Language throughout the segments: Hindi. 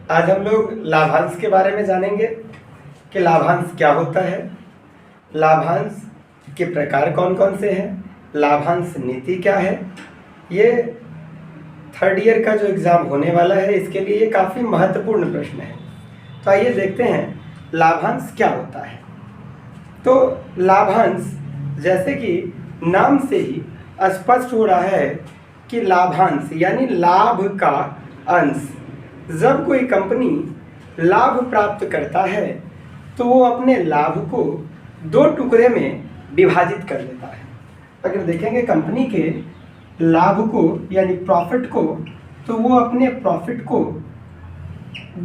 आज हम लोग लाभांश के बारे में जानेंगे कि लाभांश क्या होता है, लाभांश के प्रकार कौन कौन से हैं, लाभांश नीति क्या है। ये थर्ड ईयर का जो एग्ज़ाम होने वाला है इसके लिए ये काफ़ी महत्वपूर्ण प्रश्न है। तो आइए देखते हैं लाभांश क्या होता है। तो लाभांश जैसे कि नाम से ही स्पष्ट हो रहा है कि लाभांश यानी लाभ का अंश। जब कोई कंपनी लाभ प्राप्त करता है तो वो अपने लाभ को दो टुकड़े में विभाजित कर लेता है। अगर देखेंगे कंपनी के लाभ को यानी प्रॉफिट को, तो वो अपने प्रॉफिट को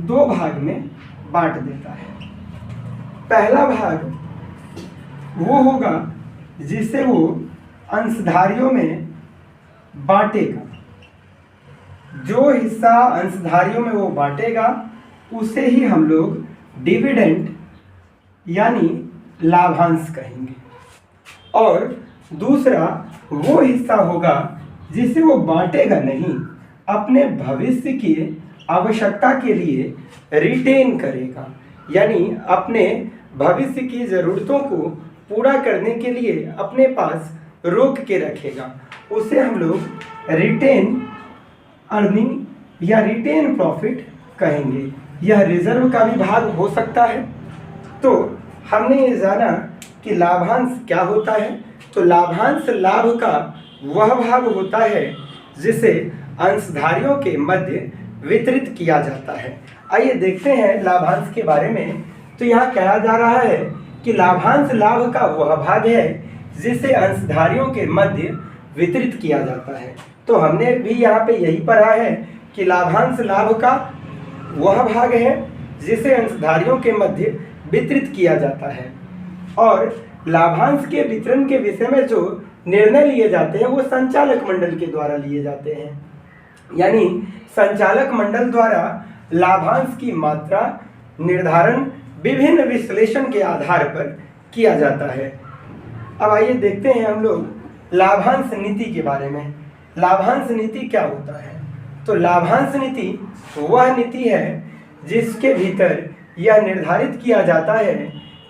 दो भाग में बांट देता है। पहला भाग वो होगा जिसे वो अंशधारियों में बांटेगा। जो हिस्सा अंशधारियों में वो बांटेगा उसे ही हम लोग डिविडेंड यानी लाभांश कहेंगे। और दूसरा वो हिस्सा होगा जिसे वो बांटेगा नहीं, अपने भविष्य की आवश्यकता के लिए रिटेन करेगा, यानी अपने भविष्य की ज़रूरतों को पूरा करने के लिए अपने पास रोक के रखेगा। उसे हम लोग रिटेन अर्निंग या रिटेन प्रॉफिट कहेंगे। यह रिजर्व का भी भाग हो सकता है। तो हमने ये जाना कि लाभांश क्या होता है। तो लाभांश लाभ का वह भाग होता है जिसे अंशधारियों के मध्य वितरित किया जाता है। आइए देखते हैं लाभांश के बारे में। तो यहाँ कहा जा रहा है कि लाभांश लाभ का वह भाग है जिसे अंशधारियों के मध्य वितरित किया जाता है। तो हमने भी यहाँ पे यही पढ़ा है कि लाभांश लाभ का वह भाग है जिसे अंशधारियों के मध्य वितरित किया जाता है। और लाभांश के वितरण के विषय में जो निर्णय लिए जाते हैं वो संचालक मंडल के द्वारा लिए जाते हैं। यानी संचालक मंडल द्वारा लाभांश की मात्रा निर्धारण विभिन्न विश्लेषण के आधार पर किया जाता है। अब आइए देखते हैं हम लोग लाभांश नीति के बारे में। लाभांश नीति क्या होता है? तो लाभांश नीति वह नीति है जिसके भीतर यह निर्धारित किया जाता है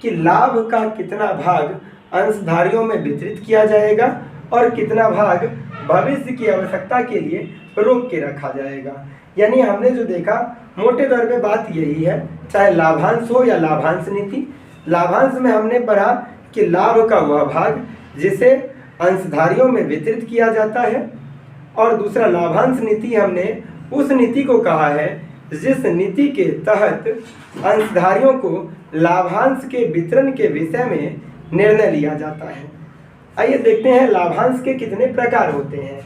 कि लाभ का कितना भाग अंशधारियों में वितरित किया जाएगा और कितना भाग भविष्य की आवश्यकता के लिए रोक के रखा जाएगा। यानी हमने जो देखा मोटे तौर पे बात यही है, चाहे लाभांश हो या लाभांश नीति। लाभांश में हमने पढ़ा कि लाभ का वह भाग जिसे अंशधारियों में वितरित किया जाता है, और दूसरा लाभांश नीति हमने उस नीति को कहा है जिस नीति के तहत अंशधारियों को लाभांश के वितरण के विषय में निर्णय लिया जाता है। आइए देखते हैं लाभांश के कितने प्रकार होते हैं।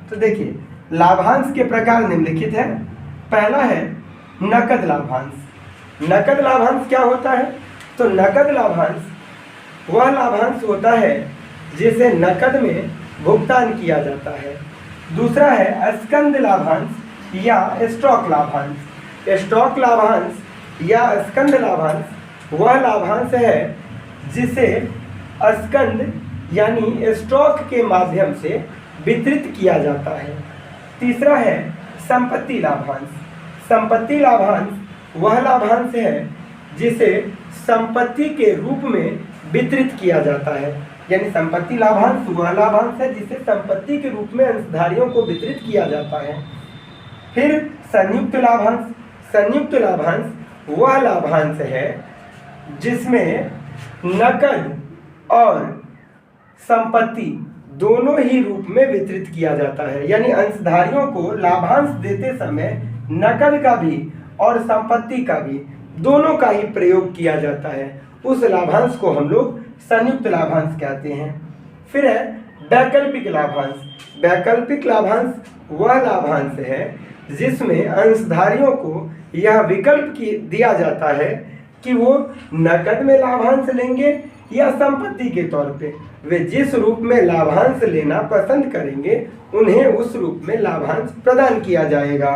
तो देखिए लाभांश के प्रकार निम्नलिखित है। पहला है नकद लाभांश। नकद लाभांश क्या होता है? तो नकद लाभांश वह लाभांश होता है जिसे नकद में भुगतान किया जाता है। दूसरा है स्कंद लाभांश या स्टॉक लाभांश। स्टॉक लाभांश या स्कंद लाभांश वह लाभांश है जिसे स्कंद यानी स्टॉक के माध्यम से वितरित किया जाता है। तीसरा है संपत्ति लाभांश। संपत्ति लाभांश वह लाभांश है जिसे संपत्ति के रूप में वितरित किया जाता है। यानी संपत्ति लाभांश वह लाभांश है जिसे संपत्ति के रूप में अंशधारियों को वितरित किया जाता है। फिर संयुक्त लाभांश। संयुक्त लाभांश वह लाभांश है जिसमें नकद और संपत्ति दोनों ही रूप में वितरित किया जाता है। यानी अंशधारियों को लाभांश देते समय नकद का भी और संपत्ति का भी दोनों का ही प्रयोग किया जाता है। उस लाभांश को हम लोग संयुक्त लाभांश कहते हैं। फिर है वैकल्पिक लाभांश। वैकल्पिक लाभांश वह लाभांश है जिसमें अंशधारियों को यह विकल्प दिया जाता है कि वो नकद में लाभांश लेंगे या संपत्ति के तौर पे। वे जिस रूप में लाभांश लेना पसंद करेंगे उन्हें उस रूप में लाभांश प्रदान किया जाएगा।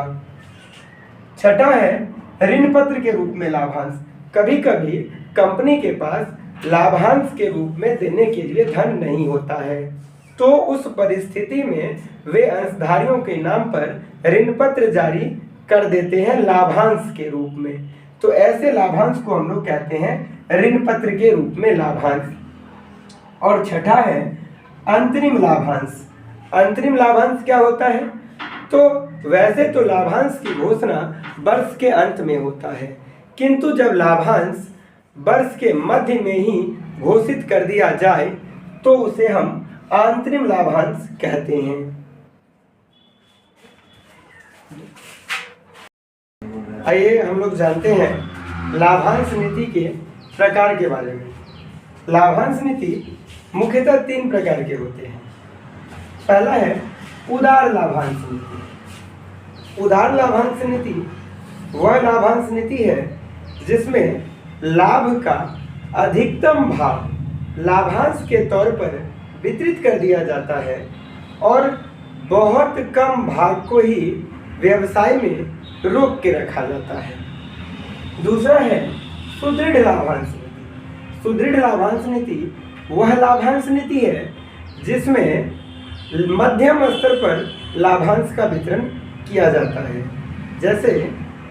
छठा है ऋण पत्र के रूप में लाभांश। कभी कभी कंपनी के पास लाभांश के रूप में देने के लिए धन नहीं होता है, तो उस परिस्थिति में वे अंशधारियों के नाम पर ऋण पत्र जारी कर देते हैं लाभांश के रूप में। तो ऐसे लाभांश को हम लोग कहते हैं ऋण पत्र के रूप में लाभांश। और छठा है अंतरिम लाभांश। अंतरिम लाभांश क्या होता है? तो वैसे तो लाभांश की घोषणा वर्ष के अंत में होता है, किंतु जब लाभांश वर्ष के मध्य में ही घोषित कर दिया जाए तो उसे हम अंतरिम लाभांश कहते हैं। आइए हम लोग जानते हैं लाभांश नीति के प्रकार के बारे में। लाभांश नीति मुख्यतः 3 प्रकार के होते हैं। पहला है उदार लाभांश नीति। उदार लाभांश नीति वह लाभांश नीति है जिसमें लाभ का अधिकतम भाग लाभांश के तौर पर वितरित कर दिया जाता है और बहुत कम भाग को ही व्यवसाय में रोक के रखा जाता है। दूसरा है सुदृढ़ लाभांश नीति। सुदृढ़ लाभांश नीति वह लाभांश नीति है जिसमें मध्यम स्तर पर लाभांश का वितरण किया जाता है। जैसे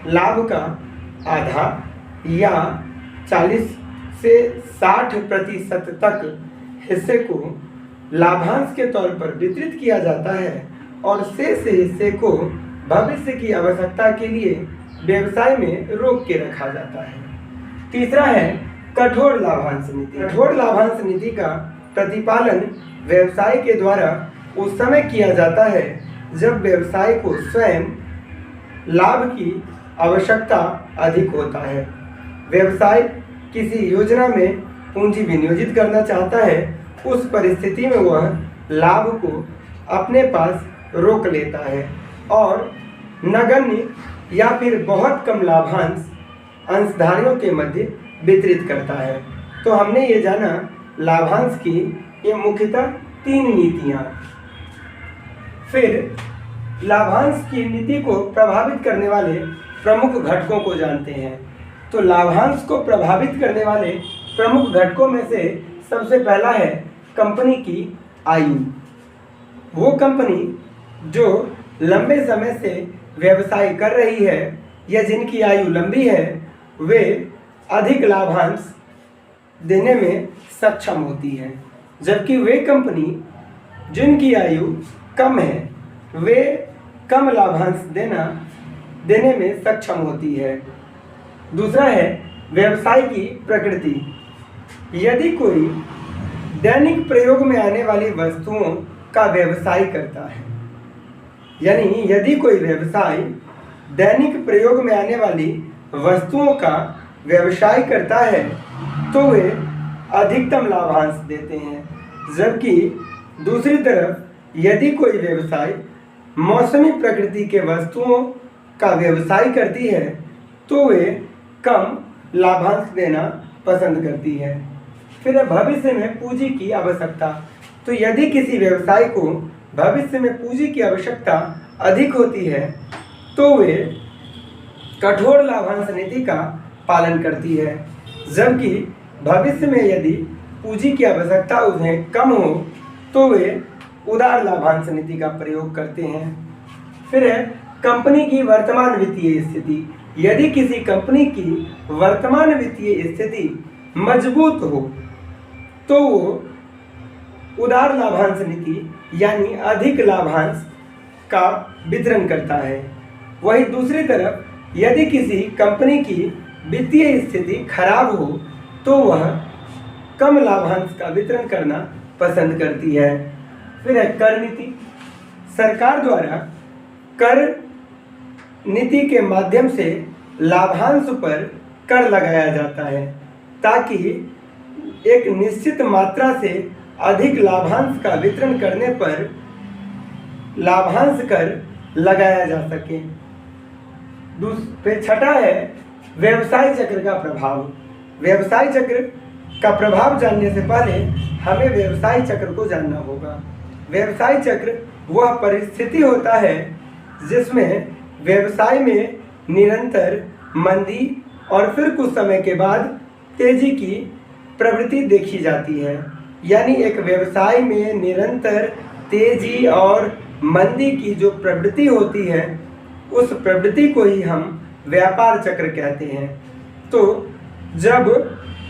लाभ का आधा या 40 से 60% तक हिस्से को लाभांश के तौर पर वितरित किया जाता है और शेष हिस्से को भविष्य की आवश्यकता के लिए व्यवसाय में रोक के रखा जाता है। तीसरा है कठोर लाभांश नीति। कठोर लाभांश नीति का प्रतिपालन व्यवसाय के द्वारा उस समय किया जाता है जब व्यवसाय को स्वयं लाभ की आवश्यकता अधिक होता है। व्यवसाय किसी योजना में पूंजी विनियोजित करना चाहता है, उस परिस्थिति में वह लाभ को अपने पास रोक लेता है और नगण्य या फिर बहुत कम लाभांश अंशधारियों के मध्य वितरित करता है। तो हमने ये जाना लाभांश की ये मुख्यतः 3 नीतियाँ। फिर लाभांश की नीति को प्रभावित करने वाले प्रमुख घटकों को जानते हैं। तो लाभांश को प्रभावित करने वाले प्रमुख घटकों में से सबसे पहला है कंपनी की आयु। वो कंपनी जो लंबे समय से व्यवसाय कर रही है या जिनकी आयु लंबी है, वे अधिक लाभांश देने में सक्षम होती है, जबकि वे कंपनी जिनकी आयु कम है, वे कम लाभांश देने में सक्षम होती है। दूसरा है व्यवसाय की प्रकृति। यदि कोई दैनिक प्रयोग में आने वाली वस्तुओं का व्यवसाय करता है, यानी यदि कोई व्यवसाय दैनिक प्रयोग में आने वाली वस्तुओं का व्यवसाय करता है तो वे अधिकतम लाभांश देते हैं, जबकि दूसरी तरफ यदि कोई व्यवसाय मौसमी प्रकृति के वस्तुओं का व्यवसाय करती है तो वे कम लाभांश देना पसंद करती है। फिर है भविष्य में पूंजी की आवश्यकता। तो यदि किसी व्यवसाय को भविष्य में पूंजी की आवश्यकता अधिक होती है तो वे कठोर लाभांश नीति का पालन करती है, जबकि भविष्य में यदि पूंजी की आवश्यकता उन्हें कम हो तो वे उदार लाभांश नीति का प्रयोग करते हैं। फिर है कंपनी की वर्तमान वित्तीय स्थिति। यदि किसी कंपनी की वर्तमान वित्तीय स्थिति मजबूत हो तो वो उदार लाभांश नीति यानी अधिक लाभांश का वितरण करता है। वहीं दूसरी तरफ यदि किसी कंपनी की वित्तीय स्थिति खराब हो तो वह कम लाभांश का वितरण करना पसंद करती है। फिर है कर नीति। सरकार द्वारा कर नीति के माध्यम से लाभांश पर कर लगाया जाता है ताकि एक निश्चित मात्रा से अधिक लाभांश का वितरण करने पर लाभांश कर लगाया जा सके। फिर छठा है व्यवसाय चक्र का प्रभाव। व्यवसाय चक्र का प्रभाव जानने से पहले हमें व्यवसाय चक्र को जानना होगा। व्यवसाय चक्र वह परिस्थिति होता है जिसमें व्यवसाय में निरंतर मंदी और फिर कुछ समय के बाद तेजी की प्रवृत्ति देखी जाती है। यानी एक व्यवसाय में निरंतर तेजी और मंदी की जो प्रवृत्ति होती है उस प्रवृत्ति को ही हम व्यापार चक्र कहते हैं। तो जब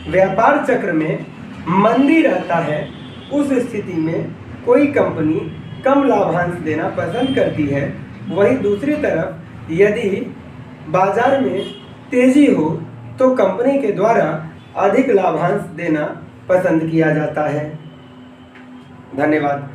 व्यापार चक्र में मंदी रहता है, उस स्थिति में कोई कंपनी कम लाभांश देना पसंद करती है। वहीं दूसरी तरफ यदि बाजार में तेजी हो तो कंपनी के द्वारा अधिक लाभांश देना पसंद किया जाता है। धन्यवाद।